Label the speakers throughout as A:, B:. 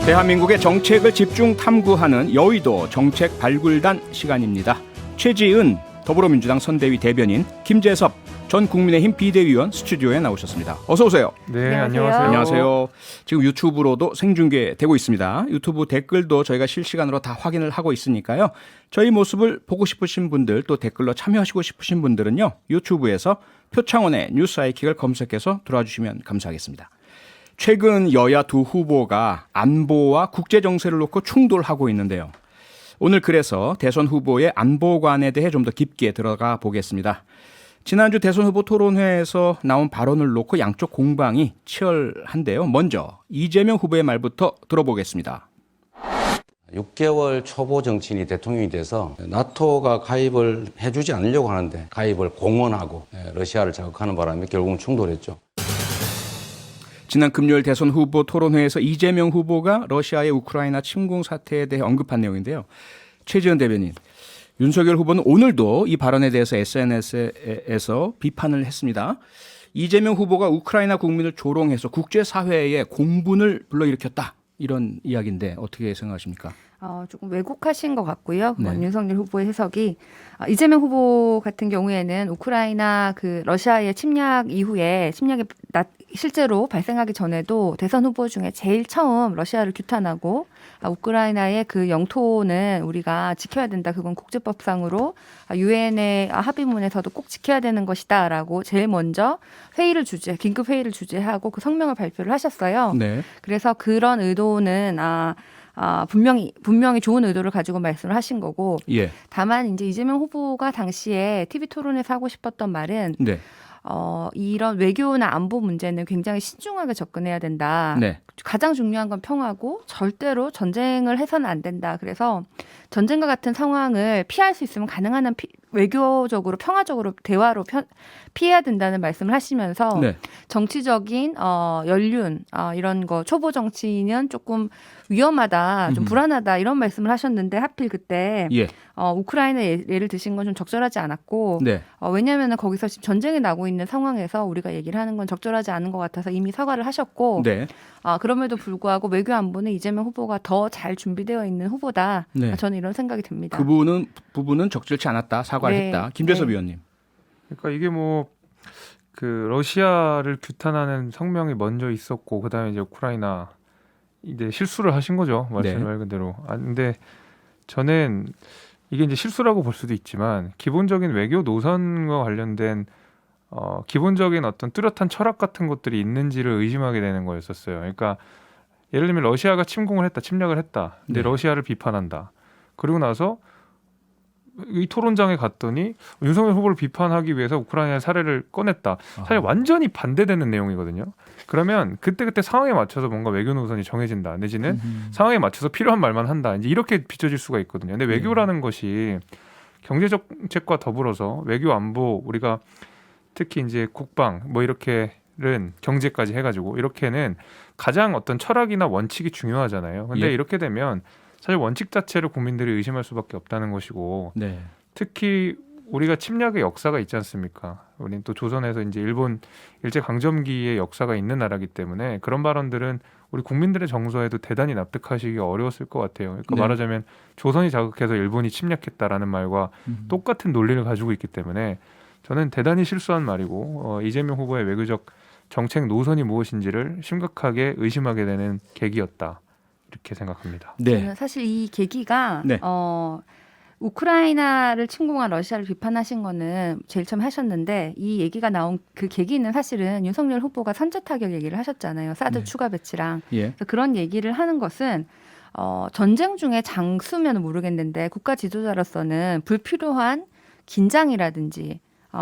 A: 대한민국의 정책을 집중 탐구하는 여의도 정책 발굴단 시간입니다. 최지은 더불어민주당 선대위 대변인, 김재섭 전 국민의힘 비대위원 스튜디오에 나오셨습니다. 어서 오세요.
B: 네, 안녕하세요.
A: 안녕하세요. 지금 유튜브로도 생중계되고 있습니다. 유튜브 댓글도 저희가 실시간으로 다 확인을 하고 있으니까요. 저희 모습을 보고 싶으신 분들, 또 댓글로 참여하시고 싶으신 분들은요, 유튜브에서 표창원의 뉴스 아이킥을 검색해서 들어와 주시면 감사하겠습니다. 최근 여야 두 후보가 안보와 국제 정세를 놓고 충돌하고 있는데요. 오늘 그래서 대선 후보의 안보관에 대해 좀 더 깊게 들어가 보겠습니다. 지난주 대선 후보 토론회에서 나온 발언을 놓고 양쪽 공방이 치열한데요. 먼저 이재명 후보의 말부터 들어보겠습니다.
C: 6개월 초보 정치인이 대통령이 돼서 나토가 가입을 해주지 않으려고 하는데 가입을 공언하고 러시아를 자극하는 바람에 결국은 충돌했죠.
A: 지난 금요일 대선 후보 토론회에서 이재명 후보가 러시아의 우크라이나 침공 사태에 대해 언급한 내용인데요. 최지은 대변인, 윤석열 후보는 오늘도 이 발언에 대해서 SNS에서 비판을 했습니다. 이재명 후보가 우크라이나 국민을 조롱해서 국제사회에 공분을 불러일으켰다, 이런 이야기인데 어떻게 생각하십니까?
D: 조금 왜곡하신 것 같고요.
A: 네.
D: 윤석열 후보의 해석이 이재명 후보 같은 경우에는 우크라이나 그 러시아의 침략 이후에 침략이 실제로 발생하기 전에도 대선 후보 중에 제일 처음 러시아를 규탄하고 우크라이나의 그 영토는 우리가 지켜야 된다. 그건 국제법상으로 유엔의 합의문에서도 꼭 지켜야 되는 것이다라고 제일 먼저 긴급 회의를 주재하고 그 성명을 발표를 하셨어요.
A: 네.
D: 그래서 그런 의도는 분명히 좋은 의도를 가지고 말씀을 하신 거고,
A: 예.
D: 다만 이제 이재명 후보가 당시에 TV 토론에서 하고 싶었던 말은
A: 네.
D: 이런 외교나 안보 문제는 굉장히 신중하게 접근해야 된다.
A: 네.
D: 가장 중요한 건 평화고 절대로 전쟁을 해서는 안 된다. 그래서 전쟁과 같은 상황을 피할 수 있으면 가능한 한 외교적으로 평화적으로 대화로 피해야 된다는 말씀을 하시면서
A: 네.
D: 정치적인 연륜 이런 거 초보 정치는 조금 위험하다, 좀 불안하다 이런 말씀을 하셨는데 하필 그때
A: 예.
D: 우크라이나 예를 드신 건 좀 적절하지 않았고
A: 네.
D: 왜냐하면 거기서 지금 전쟁이 나고 있는 상황에서 우리가 얘기를 하는 건 적절하지 않은 것 같아서 이미 사과를 하셨고
A: 네.
D: 그럼에도 불구하고 외교 안보는 이재명 후보가 더 잘 준비되어 있는 후보다.
A: 네.
D: 저는 이런 생각이 듭니다.
A: 그 부분은 적절치 않았다, 사과를
D: 네.
A: 했다. 김재섭
D: 네.
A: 위원님.
B: 그러니까 이게 그 러시아를 규탄하는 성명이 먼저 있었고 그다음에 이제 우크라이나 이제 실수를 하신 거죠. 말 그대로. 근데 저는 이게 이제 실수라고 볼 수도 있지만 기본적인 외교 노선과 관련된 기본적인 어떤 뚜렷한 철학 같은 것들이 있는지를 의심하게 되는 거였었어요. 그러니까 예를 들면 러시아가 침략을 했다. 근데
A: 네.
B: 러시아를 비판한다. 그리고 나서 이 토론장에 갔더니 윤석열 후보를 비판하기 위해서 우크라이나의 사례를 꺼냈다. 사실 완전히 반대되는 내용이거든요. 그러면 그때그때 상황에 맞춰서 뭔가 외교 노선이 정해진다. 내지는 상황에 맞춰서 필요한 말만 한다. 이제 이렇게 비춰질 수가 있거든요. 근데 외교라는 것이 경제 정책과 더불어서 외교 안보, 우리가 특히 이제 국방 이렇게는 경제까지 해가지고 이렇게는 가장 어떤 철학이나 원칙이 중요하잖아요. 근데
A: 예.
B: 이렇게 되면 사실 원칙 자체를 국민들이 의심할 수밖에 없다는 것이고,
A: 네.
B: 특히 우리가 침략의 역사가 있지 않습니까? 우리는 또 조선에서 이제 일본 일제 강점기의 역사가 있는 나라이기 때문에 그런 발언들은 우리 국민들의 정서에도 대단히 납득하시기 어려웠을 것 같아요. 그러니까
A: 네.
B: 말하자면 조선이 자극해서 일본이 침략했다라는 말과 똑같은 논리를 가지고 있기 때문에 저는 대단히 실수한 말이고 이재명 후보의 외교적 정책 노선이 무엇인지를 심각하게 의심하게 되는 계기였다. 이렇게 생각합니다.
A: 네.
D: 저는 사실 이 계기가
A: 네.
D: 우크라이나를 침공한 러시아를 비판하신 거는 제일 처음 하셨는데 이 얘기가 나온 그 계기는 사실은 윤석열 후보가 선제 타격 얘기를 하셨잖아요. 사드
A: 네.
D: 추가 배치랑.
A: 예.
D: 그래서 그런 얘기를 하는 것은 전쟁 중에 장수면 모르겠는데 국가 지도자로서는 불필요한 긴장이라든지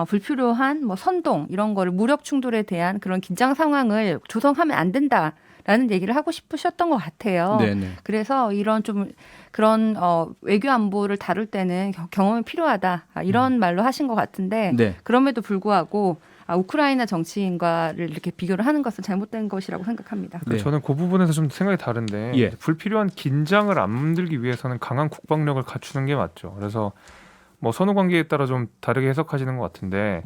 D: 불필요한 선동 이런 거를 무력 충돌에 대한 그런 긴장 상황을 조성하면 안 된다라는 얘기를 하고 싶으셨던 것 같아요.
A: 네네.
D: 그래서 이런 좀 그런 외교 안보를 다룰 때는 경험이 필요하다 이런 말로 하신 것 같은데
A: 네.
D: 그럼에도 불구하고 우크라이나 정치인과를 이렇게 비교를 하는 것은 잘못된 것이라고 생각합니다.
A: 네.
B: 저는 그 부분에서 좀 생각이 다른데
A: 예.
B: 불필요한 긴장을 안 만들기 위해서는 강한 국방력을 갖추는 게 맞죠. 그래서 선후 관계에 따라 좀 다르게 해석하시는 것 같은데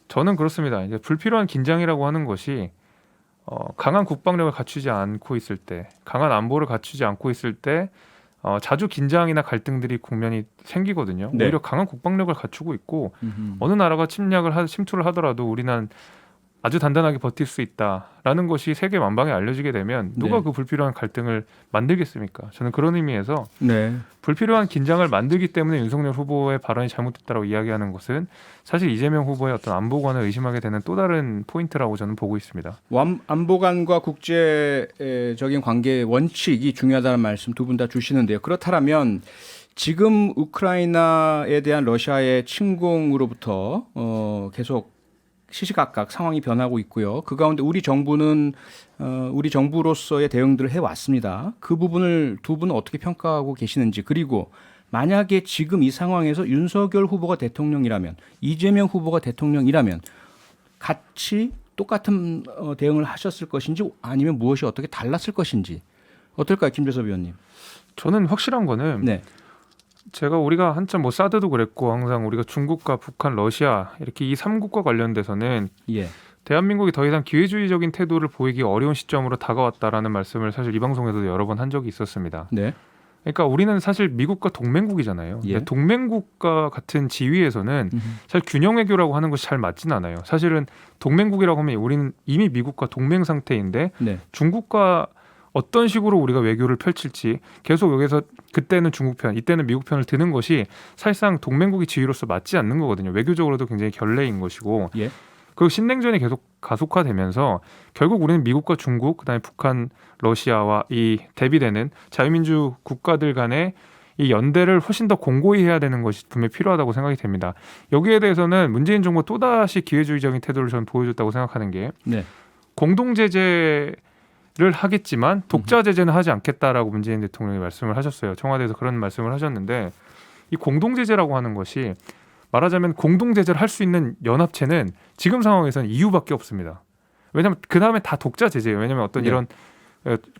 B: 저는 그렇습니다. 이제 불필요한 긴장이라고 하는 것이 강한 국방력을 갖추지 않고 있을 때, 강한 안보를 갖추지 않고 있을 때 자주 긴장이나 갈등들이 국면이 생기거든요.
A: 네.
B: 오히려 강한 국방력을 갖추고 있고
A: 음흠.
B: 어느 나라가 침투를 하더라도 우리는 아주 단단하게 버틸 수 있다라는 것이 세계 만방에 알려지게 되면 누가
A: 네.
B: 그 불필요한 갈등을 만들겠습니까? 저는 그런 의미에서
A: 네.
B: 불필요한 긴장을 만들기 때문에 윤석열 후보의 발언이 잘못됐다고 이야기하는 것은 사실 이재명 후보의 어떤 안보관을 의심하게 되는 또 다른 포인트라고 저는 보고 있습니다.
A: 안보관과 국제적인 관계의 원칙이 중요하다는 말씀 두 분 다 주시는데요. 그렇다면 지금 우크라이나에 대한 러시아의 침공으로부터 계속 시시각각 상황이 변하고 있고요. 그 가운데 우리 정부는 우리 정부로서의 대응들을 해왔습니다. 그 부분을 두 분은 어떻게 평가하고 계시는지, 그리고 만약에 지금 이 상황에서 윤석열 후보가 대통령이라면, 이재명 후보가 대통령이라면 같이 똑같은 대응을 하셨을 것인지 아니면 무엇이 어떻게 달랐을 것인지 어떨까요, 김재섭 의원님?
B: 저는 확실한 거는
A: 네,
B: 우리가 한참 뭐 사드도 그랬고 항상 우리가 중국과 북한, 러시아 이렇게 이 3국과 관련돼서는
A: 예,
B: 대한민국이 더 이상 기회주의적인 태도를 보이기 어려운 시점으로 다가왔다라는 말씀을 사실 이 방송에서도 여러 번 한 적이 있었습니다.
A: 네,
B: 그러니까 우리는 사실 미국과 동맹국이잖아요.
A: 예.
B: 근데 동맹국과 같은 지위에서는 사실 균형 외교라고 하는 것이 잘 맞진 않아요. 사실은 동맹국이라고 하면 우리는 이미 미국과 동맹 상태인데
A: 네,
B: 중국과 어떤 식으로 우리가 외교를 펼칠지 계속 여기서 그때는 중국 편, 이때는 미국 편을 드는 것이 사실상 동맹국의 지위로서 맞지 않는 거거든요. 외교적으로도 굉장히 결례인 것이고,
A: 예,
B: 그리고 신냉전이 계속 가속화되면서 결국 우리는 미국과 중국, 그다음에 북한, 러시아와 이 대비되는 자유민주 국가들 간의 이 연대를 훨씬 더 공고히 해야 되는 것이 분명히 필요하다고 생각이 됩니다. 여기에 대해서는 문재인 정부가 또다시 기회주의적인 태도를 저는 보여줬다고 생각하는 게,
A: 네,
B: 공동 제재를 하겠지만 독자 제재는 하지 않겠다라고 문재인 대통령이 말씀을 하셨어요. 청와대에서 그런 말씀을 하셨는데, 이 공동 제재라고 하는 것이 말하자면 공동 제재를 할 수 있는 연합체는 지금 상황에서는 EU밖에 없습니다. 왜냐하면 그 다음에 다 독자 제재예요. 왜냐하면 어떤
A: 네.
B: 이런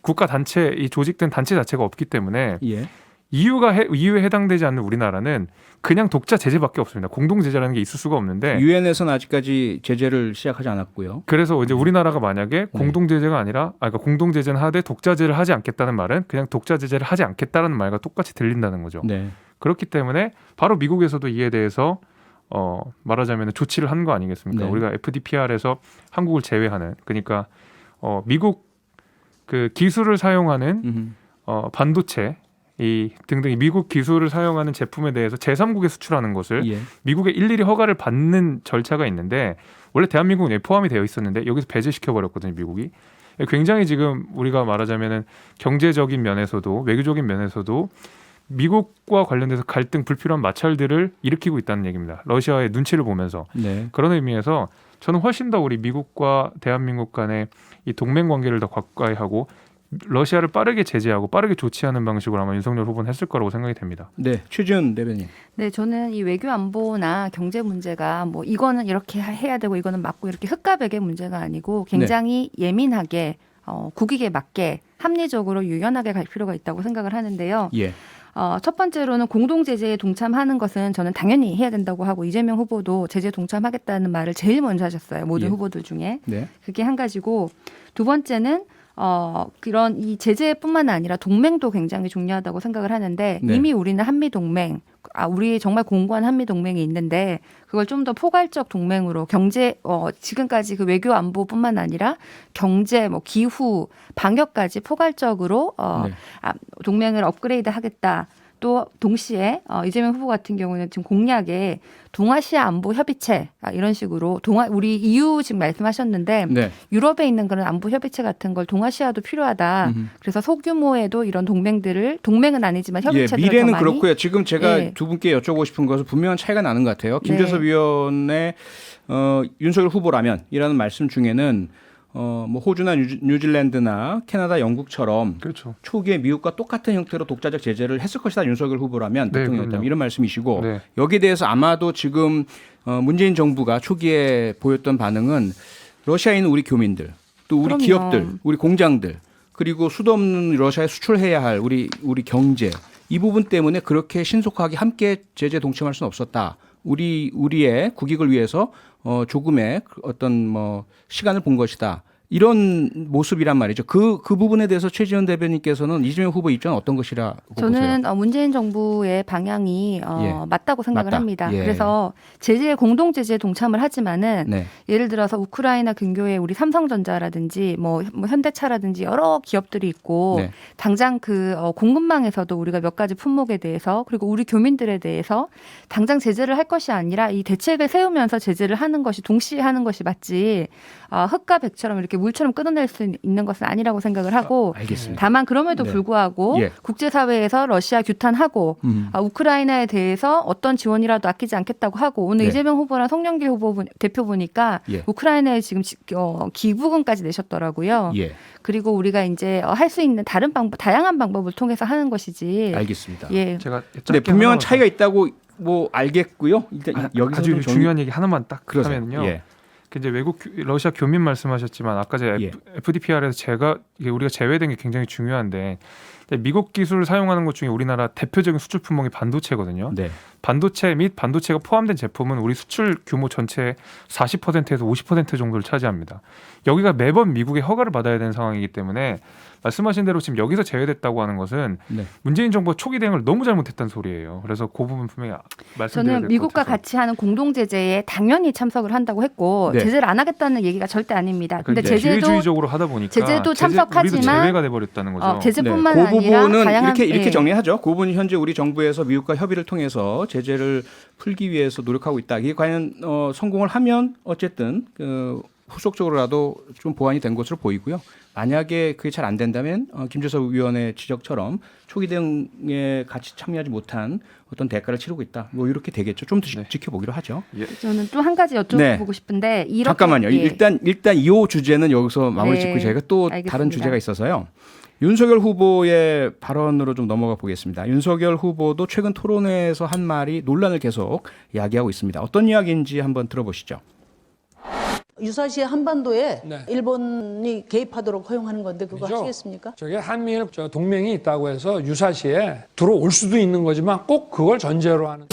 B: 국가 단체, 이 조직된 단체 자체가 없기 때문에
A: 예,
B: EU에 해당되지 않는 우리나라는 그냥 독자 제재밖에 없습니다. 공동 제재라는 게 있을 수가 없는데,
A: 유엔에서는 아직까지 제재를 시작하지 않았고요.
B: 그래서 이제 우리나라가 만약에 공동 제재가 아니라, 그러니까 공동 제재는 하되 독자 제재를 하지 않겠다는 말은 그냥 독자 제재를 하지 않겠다는 말과 똑같이 들린다는 거죠.
A: 네,
B: 그렇기 때문에 바로 미국에서도 이에 대해서 말하자면 조치를 한 거 아니겠습니까?
A: 네.
B: 우리가 FDPR에서 한국을 제외하는, 그러니까 미국 그 기술을 사용하는 반도체 이 등등 미국 기술을 사용하는 제품에 대해서 제3국에 수출하는 것을
A: 예,
B: 미국의 일일이 허가를 받는 절차가 있는데, 원래 대한민국은 포함이 되어 있었는데 여기서 배제시켜 버렸거든요, 미국이. 굉장히 지금 우리가 말하자면은 경제적인 면에서도 외교적인 면에서도 미국과 관련돼서 갈등, 불필요한 마찰들을 일으키고 있다는 얘기입니다. 러시아의 눈치를 보면서.
A: 네,
B: 그런 의미에서 저는 훨씬 더 우리 미국과 대한민국 간의 이 동맹 관계를 더 가까이 하고 러시아를 빠르게 제재하고 빠르게 조치하는 방식으로 아마 윤석열 후보는 했을 거라고 생각이 됩니다.
A: 네, 최지은 대변인.
D: 네, 저는 이 외교 안보나 경제 문제가 뭐 이거는 이렇게 해야 되고 이거는 맞고 이렇게 흑과백의 문제가 아니고 굉장히 예민하게 국익에 맞게 합리적으로 유연하게 갈 필요가 있다고 생각을 하는데요.
A: 예,
D: 첫 번째로는 공동 제재에 동참하는 것은 저는 당연히 해야 된다고 하고, 이재명 후보도 제재 동참하겠다는 말을 제일 먼저 하셨어요. 모든
A: 예.
D: 후보들 중에.
A: 네,
D: 그게 한 가지고, 두 번째는 그런 이 제재뿐만 아니라 동맹도 굉장히 중요하다고 생각을 하는데,
A: 네.
D: 이미 우리는 한미 동맹, 우리 정말 공고한 한미 동맹이 있는데 그걸 좀 더 포괄적 동맹으로 경제 지금까지 그 외교 안보뿐만 아니라 경제, 뭐 기후, 방역까지 포괄적으로
A: 네.
D: 동맹을 업그레이드하겠다. 또 동시에 이재명 후보 같은 경우는 지금 공약에 동아시아 안보 협의체 이런 식으로 우리 EU 지금 말씀하셨는데
A: 네.
D: 유럽에 있는 그런 안보 협의체 같은 걸 동아시아도 필요하다. 그래서 소규모에도 이런 동맹은 아니지만 협의체들
A: 미래는
D: 더 많이.
A: 그렇고요. 지금 제가
D: 네.
A: 두 분께 여쭤보고 싶은 것은 분명한 차이가 나는 것 같아요. 김재섭 위원의 윤석열 후보라면이라는 말씀 중에는 뭐 호주나 뉴질랜드나 캐나다, 영국처럼
B: 그렇죠.
A: 초기에 미국과 똑같은 형태로 독자적 제재를 했을 것이다. 윤석열 후보라면
B: 네,
A: 대통령이었다면
B: 그럼요.
A: 이런 말씀이시고
B: 네.
A: 여기에 대해서 아마도 지금 문재인 정부가 초기에 보였던 반응은 러시아에 있는 우리 교민들, 또 우리
D: 그럼요.
A: 기업들, 우리 공장들, 그리고 수도 없는 러시아에 수출해야 할 우리 경제, 이 부분 때문에 그렇게 신속하게 함께 제재 동참할 수는 없었다. 우리의 국익을 위해서 조금의 어떤 뭐 시간을 본 것이다. 이런 모습이란 말이죠. 그 부분에 대해서 최지원 대변인께서는 이재명 후보 입장은 어떤 것이라고 보세요?
D: 저는 문재인 정부의 방향이
A: 예.
D: 맞다고 생각을
A: 맞다.
D: 합니다.
A: 예.
D: 그래서 공동 제재에 동참을 하지만은
A: 네.
D: 예를 들어서 우크라이나 근교에 우리 삼성전자라든지 뭐 현대차라든지 여러 기업들이 있고
A: 네.
D: 당장 그 공급망에서도 우리가 몇 가지 품목에 대해서 그리고 우리 교민들에 대해서 당장 제재를 할 것이 아니라 이 대책을 세우면서 제재를 하는 것이 동시에 하는 것이 맞지 흙과 백처럼 이렇게 물처럼 끊어낼 수 있는 것은 아니라고 생각을 하고
A: 알겠습니다.
D: 다만 그럼에도
A: 네.
D: 불구하고
A: 예.
D: 국제사회에서 러시아 규탄하고 우크라이나에 대해서 어떤 지원이라도 아끼지 않겠다고 하고 오늘
A: 네.
D: 이재명 후보랑 송영길 대표 보니까
A: 예.
D: 우크라이나에 지금 기부금까지 내셨더라고요.
A: 예.
D: 그리고 우리가 이제 할 수 있는 다양한 방법을 통해서 하는 것이지.
A: 알겠습니다.
D: 예.
B: 제가
A: 네, 분명한 차이가 있다고 뭐 알겠고요. 일단 여기서
B: 아주
A: 좀
B: 중요한 얘기 하나만 딱
A: 그러세요.
B: 하면요.
A: 예.
B: 그 이제 러시아 교민 말씀하셨지만 아까 제가
A: 예.
B: FDPR에서 이게 우리가 제외된 게 굉장히 중요한데 미국 기술을 사용하는 것 중에 우리나라 대표적인 수출 품목이 반도체거든요.
A: 네.
B: 반도체 및 반도체가 포함된 제품은 우리 수출 규모 전체의 40%에서 50% 정도를 차지합니다. 여기가 매번 미국의 허가를 받아야 되는 상황이기 때문에 말씀하신 대로 지금 여기서 제외됐다고 하는 것은
A: 네.
B: 문재인 정부가 초기 대응을 너무 잘못했다는 소리예요. 그래서 그 부분 분명히 말씀드려야 될
D: 저는
B: 것
D: 미국과
B: 같아서.
D: 같이 하는 공동 제재에 당연히 참석을 한다고 했고
A: 네.
D: 제재를 안 하겠다는 얘기가 절대 아닙니다. 근데
B: 그러니까
D: 제재도
B: 기회주의적으로 하다 보니까
D: 제재도
B: 우리도
D: 참석하지만
B: 제외가 돼버렸다는 거죠.
D: 제재뿐만
A: 그
D: 아니라
A: 부분은
D: 다양한
A: 이렇게
D: 예.
A: 정리하죠. 그 부분이 현재 우리 정부에서 미국과 협의를 통해서 제재를 풀기 위해서 노력하고 있다. 이게 과연 성공을 하면 어쨌든 후속적으로라도 좀 보완이 된 것으로 보이고요. 만약에 그게 잘 안 된다면 김재섭 의원의 지적처럼 초기 대응에 같이 참여하지 못한 어떤 대가를 치르고 있다. 뭐 이렇게 되겠죠. 좀 더 지켜보기로 하죠.
D: 저는 또 한 가지 여쭤보고
A: 네.
D: 싶은데 이렇게
A: 잠깐만요.
D: 예.
A: 일단 이 주제는 여기서 마무리
D: 네,
A: 짓고 저희가 또
D: 알겠습니다.
A: 다른 주제가 있어서요. 윤석열 후보의 발언으로 좀 넘어가 보겠습니다. 윤석열 후보도 최근 토론회에서 한 말이 논란을 계속 이야기하고 있습니다. 어떤 이야기인지 한번 들어보시죠.
E: 유사시에 한반도에
F: 네.
E: 일본이 개입하도록 허용하는 건데 그거
F: 그죠?
E: 하시겠습니까?
F: 저게 한미일 동맹이 있다고 해서 유사시에 들어올 수도 있는 거지만 꼭 그걸 전제로 하는.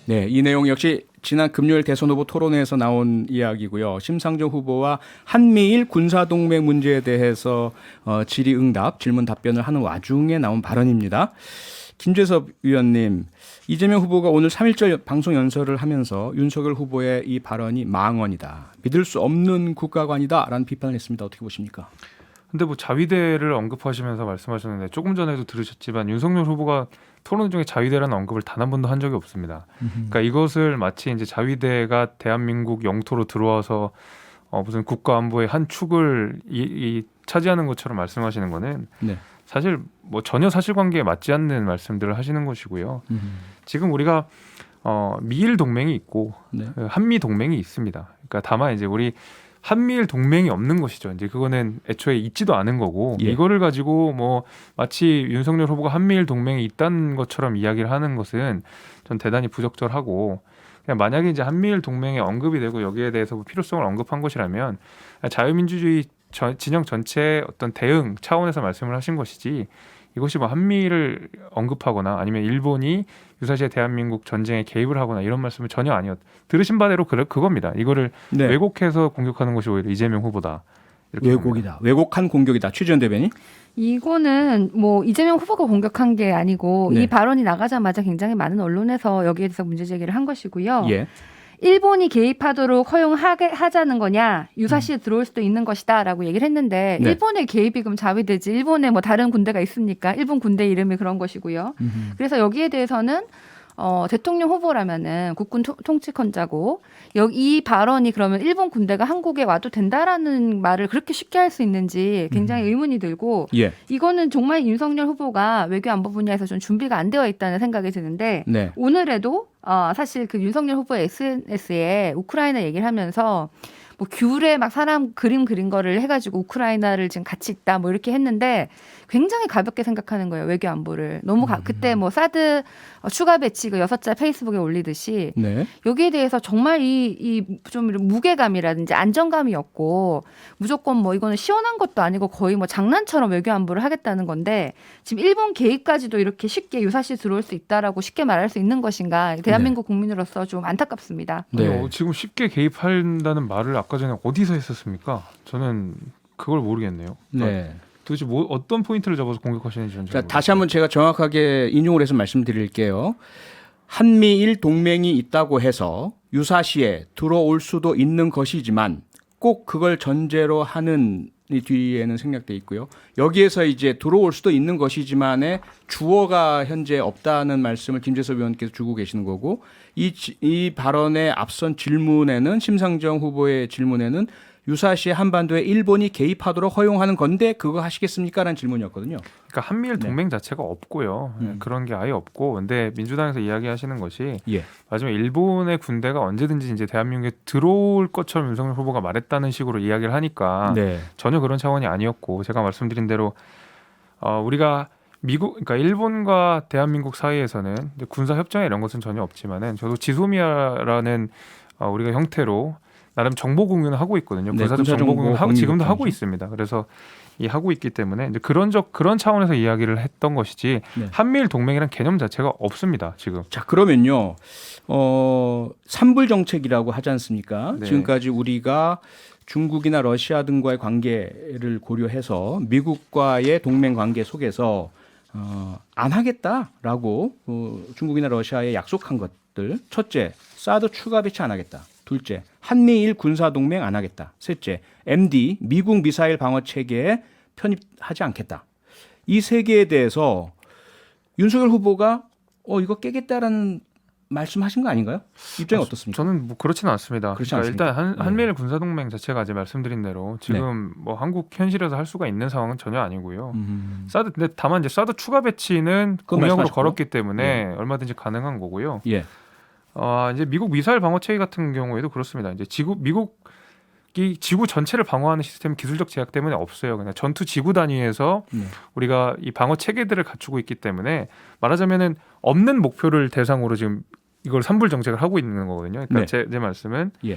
A: 네, 이 내용 역시 지난 금요일 대선 후보 토론회에서 나온 이야기고요. 심상정 후보와 한미일 군사동맹 문제에 대해서 질의응답, 질문 답변을 하는 와중에 나온 발언입니다. 김재섭 위원님, 이재명 후보가 오늘 3.1절 방송 연설을 하면서 윤석열 후보의 이 발언이 망언이다, 믿을 수 없는 국가관이다라는 비판을 했습니다. 어떻게 보십니까?
B: 근데 뭐 자위대를 언급하시면서 말씀하셨는데 조금 전에도 들으셨지만 윤석열 후보가 토론 중에 자위대라는 언급을 단 한 번도 한 적이 없습니다. 그러니까 이것을 마치 이제 자위대가 대한민국 영토로 들어와서 무슨 국가 안보의 한 축을 차지하는 것처럼 말씀하시는 거는
A: 네.
B: 사실 뭐 전혀 사실관계에 맞지 않는 말씀들을 하시는 것이고요. 지금 우리가 미일 동맹이 있고
A: 네.
B: 한미 동맹이 있습니다. 그러니까 다만 이제 우리 한미일 동맹이 없는 것이죠. 이제 그거는 애초에 있지도 않은 거고
A: 예.
B: 이거를 가지고 뭐 마치 윤석열 후보가 한미일 동맹이 있다는 것처럼 이야기를 하는 것은 전 대단히 부적절하고 그냥 만약에 이제 한미일 동맹에 언급이 되고 여기에 대해서 뭐 필요성을 언급한 것이라면 자유민주주의 진영 전체의 어떤 대응 차원에서 말씀을 하신 것이지 이것이 뭐 한미를 언급하거나 아니면 일본이 유사시에 대한민국 전쟁에 개입을 하거나 이런 말씀은 전혀 아니었. 들으신 바대로 그겁니다. 이거를
A: 네.
B: 왜곡해서 공격하는 것이 오히려 이재명 후보다. 이렇게 봅니다.
A: 왜곡이다. 왜곡한 공격이다. 최지원 대변인.
D: 이거는 뭐 이재명 후보가 공격한 게 아니고
A: 네.
D: 이 발언이 나가자마자 굉장히 많은 언론에서 여기에 대해서 문제 제기를 한 것이고요.
A: 예.
D: 일본이 개입하도록 허용하자는 거냐, 유사시에 들어올 수도 있는 것이다라고 얘기를 했는데
A: 네.
D: 일본의 개입이 그럼 자위되지 일본에 뭐 다른 군대가 있습니까? 일본 군대 이름이 그런 것이고요. 그래서 여기에 대해서는 대통령 후보라면은 국군 통치권자고 이 발언이 그러면 일본 군대가 한국에 와도 된다라는 말을 그렇게 쉽게 할 수 있는지 굉장히 의문이 들고
A: 예.
D: 이거는 정말 윤석열 후보가 외교 안보 분야에서 좀 준비가 안 되어 있다는 생각이 드는데
A: 네.
D: 오늘에도 사실 그 윤석열 후보의 SNS에 우크라이나 얘기를 하면서 뭐 귤에 막 사람 그림 그린 거를 해가지고 우크라이나를 지금 같이 있다 뭐 이렇게 했는데 굉장히 가볍게 생각하는 거예요. 외교 안보를. 너무 그때 뭐 사드 추가 배치 그 6자 페이스북에 올리듯이
A: 네.
D: 여기에 대해서 정말 이 좀 무게감이라든지 안정감이 없고 무조건 뭐 이거는 시원한 것도 아니고 거의 뭐 장난처럼 외교 안보를 하겠다는 건데 지금 일본 개입까지도 이렇게 쉽게 유사시 들어올 수 있다라고 쉽게 말할 수 있는 것인가 대한민국 국민으로서 좀 안타깝습니다.
A: 네.
B: 지금 쉽게 개입한다는 말을 아까 전에 어디서 했었습니까? 저는 그걸 모르겠네요.
A: 네.
B: 도대체 뭐 어떤 포인트를 잡아서 공격하시는지 저는 잘
A: 자, 다시 한번 제가 정확하게 인용을 해서 말씀드릴게요. 한미일 동맹이 있다고 해서 유사시에 들어올 수도 있는 것이지만 꼭 그걸 전제로 하는 이 뒤에는 생략돼 있고요. 여기에서 이제 들어올 수도 있는 것이지만의 주어가 현재 없다는 말씀을 김재섭 의원께서 주고 계시는 거고 이 발언의 앞선 질문에는 심상정 후보의 질문에는 유사시에 한반도에 일본이 개입하도록 허용하는 건데 그거 하시겠습니까? 라는 질문이었거든요.
B: 그러니까 한미일 동맹 자체가 없고요. 그런 게 아예 없고, 근데 민주당에서 이야기하시는 것이
A: 예.
B: 마지막에 일본의 군대가 언제든지 이제 대한민국에 들어올 것처럼 윤석열 후보가 말했다는 식으로 이야기를 하니까
A: 네.
B: 전혀 그런 차원이 아니었고, 제가 말씀드린 대로 우리가 미국, 그러니까 일본과 대한민국 사이에서는 이제 군사 협정 이런 것은 전혀 없지만은 저도 지소미아라는 우리가 형태로 나름 정보 공유를 하고 있거든요.
A: 네,
B: 군사적 정보 공유를 하고
A: 공유
B: 지금도 하고
A: 공유죠.
B: 있습니다. 그래서 이 하고 있기 때문에 이제 그런 차원에서 이야기를 했던 것이지
A: 네.
B: 한미일 동맹이라는 개념 자체가 없습니다. 지금.
A: 자, 그러면요. 삼불 정책이라고 하지 않습니까?
B: 네.
A: 지금까지 우리가 중국이나 러시아 등과의 관계를 고려해서 미국과의 동맹 관계 속에서 안 하겠다라고 중국이나 러시아에 약속한 것들. 첫째, 사드 추가 배치 안 하겠다. 둘째, 한미일 군사 동맹 안 하겠다. 셋째, MD 미국 미사일 방어 체계에 편입하지 않겠다. 이 세 개에 대해서 윤석열 후보가 이거 깨겠다라는 말씀하신 거 아닌가요? 입장이 어떻습니까?
B: 저는 뭐 그렇지는 않습니다.
A: 그렇지
B: 그러니까
A: 않습니까?
B: 일단 한미일 군사 동맹 자체가 이제 말씀드린 대로 지금 뭐 한국 현실에서 할 수가 있는 상황은 전혀 아니고요. 사드 근데 다만 이제 사드 추가 배치는
A: 그건
B: 공약으로
A: 말씀하셨고.
B: 걸었기 때문에 얼마든지 가능한 거고요.
A: 예.
B: 이제 미국 미사일 방어 체계 같은 경우에도 그렇습니다. 이제 미국이 지구 전체를 방어하는 시스템 기술적 제약 때문에 없어요. 그냥 전투 지구 단위에서 우리가 이 방어 체계들을 갖추고 있기 때문에 말하자면은 없는 목표를 대상으로 지금 이걸 삼불 정책을 하고 있는 거거든요. 그러니까
A: 네.
B: 제 말씀은
A: 예.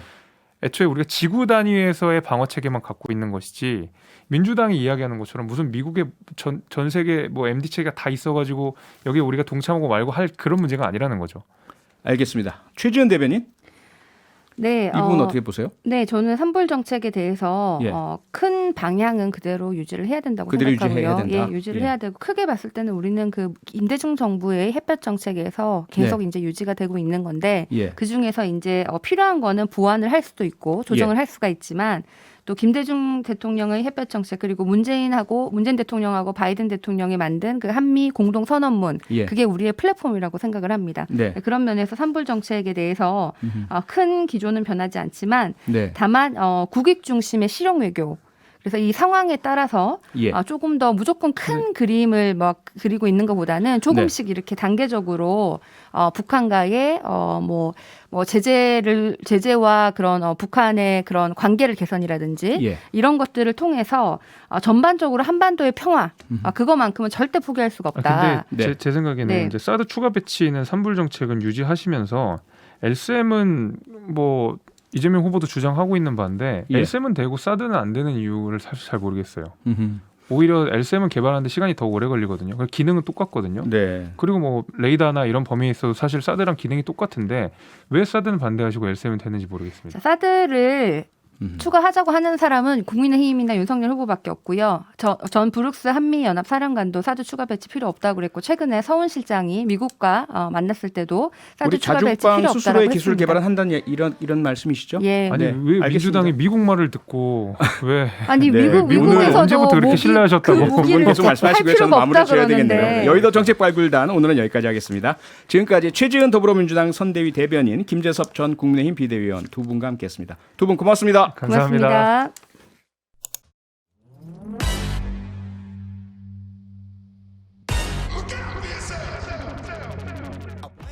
B: 애초에 우리가 지구 단위에서의 방어 체계만 갖고 있는 것이지 민주당이 이야기하는 것처럼 무슨 미국의 전 세계 뭐 MD 체계가 다 있어가지고 여기에 우리가 동참하고 말고 할 그런 문제가 아니라는 거죠.
A: 알겠습니다. 최지은 대변인
D: 네,
A: 이 부분 어떻게 보세요?
D: 네, 저는 삼불 정책에 대해서
A: 예.
D: 큰 방향은 그대로 유지를 해야 된다고
A: 그대로
D: 생각하고요.
A: 유지해야 된다?
D: 예, 유지를
A: 예.
D: 해야 되고 크게 봤을 때는 우리는 그 임대중 정부의 햇볕 정책에서 계속 이제 유지가 되고 있는 건데
A: 예.
D: 그 중에서 이제 필요한 거는 보완을 할 수도 있고 조정을 할 수가 있지만 또 김대중 대통령의 햇볕 정책 그리고 문재인 대통령하고 바이든 대통령이 만든 그 한미 공동 선언문
A: 예.
D: 그게 우리의 플랫폼이라고 생각을 합니다.
A: 네.
D: 그런 면에서 삼불 정책에 대해서 큰 기조는 변하지 않지만
A: 네.
D: 다만 국익 중심의 실용 외교. 그래서 이 상황에 따라서
A: 예.
D: 조금 더 무조건 큰 그림을 막 그리고 있는 것보다는 조금씩 이렇게 단계적으로 북한과의 뭐 제재와 그런 북한의 그런 관계를 개선이라든지
A: 예.
D: 이런 것들을 통해서 전반적으로 한반도의 평화 그거만큼은 절대 포기할 수가 없다.
B: 근데
A: 네.
B: 제 생각에는
D: 네.
B: 이제 사드 추가 배치는 삼불 정책은 유지하시면서 LCM은 뭐 이재명 후보도 주장하고 있는 바인데
A: 예.
B: LCM은 되고 사드는 안 되는 이유를 사실 잘 모르겠어요.
A: 음흠.
B: 오히려 LCM은 개발하는데 시간이 더 오래 걸리거든요. 기능은 똑같거든요.
A: 네.
B: 그리고 뭐 레이더나 이런 범위에 있어도 사실 사드랑 기능이 똑같은데 왜 사드는 반대하시고 LCM은 되는지 모르겠습니다.
D: 자, 사드를 추가하자고 하는 사람은 국민의힘이나 윤석열 후보밖에 없고요. 전 브룩스 한미연합 사령관도 사드 추가 배치 필요 없다고 그랬고 최근에 서훈 실장이 미국과 만났을 때도 사드
A: 우리
D: 추가 배치
A: 자주방
D: 필요
A: 스스로의
D: 없다고
A: 기술
D: 했습니다.
A: 개발을 한다는 이런 말씀이시죠?
D: 예.
B: 아니
A: 네,
B: 왜
A: 알겠습니다.
B: 민주당이 미국 말을 듣고 왜
D: 아니
A: 네.
D: 미국에서도
B: 언제부터 그렇게 신뢰하셨다고
D: 그
A: 그건
D: 무기를
A: 계속 말씀하시고요.
D: 할
A: 저는
D: 필요가
A: 마무리
D: 없다
A: 지어야 되겠네요.
D: 그러는데.
A: 여의도 정책 발굴단 오늘은 여기까지 하겠습니다. 지금까지 최지은 더불어민주당 선대위 대변인 김재섭 전 국민의힘 비대위원 두 분과 함께했습니다. 두 분 고맙습니다.
B: 감사합니다.
D: 고맙습니다.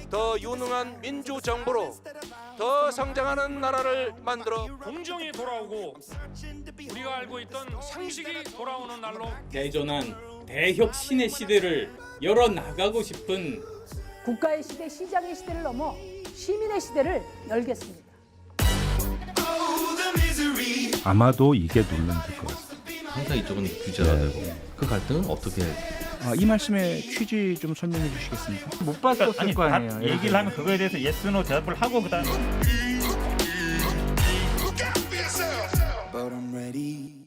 G: 더 유능한 민주정부로 더 성장하는 나라를 만들어
H: 공정이 돌아오고 우리가 알고 있던 상식이 돌아오는 날로
I: 대전한 대혁신의 시대를 열어나가고 싶은
E: 국가의 시대, 시장의 시대를 넘어 시민의 시대를 열겠습니다.
J: 아마도 이게 논란될 것 같습니다.
K: 항상 이쪽은 규제가 되고 그 갈등은 어떻게
A: 이 말씀의 취지 좀 설명해 주시겠습니까?
L: 못 봤었을 거 아니에요. 얘기를 하면 그거에 대해서 예스노 대답을 하고 그다음에 ready.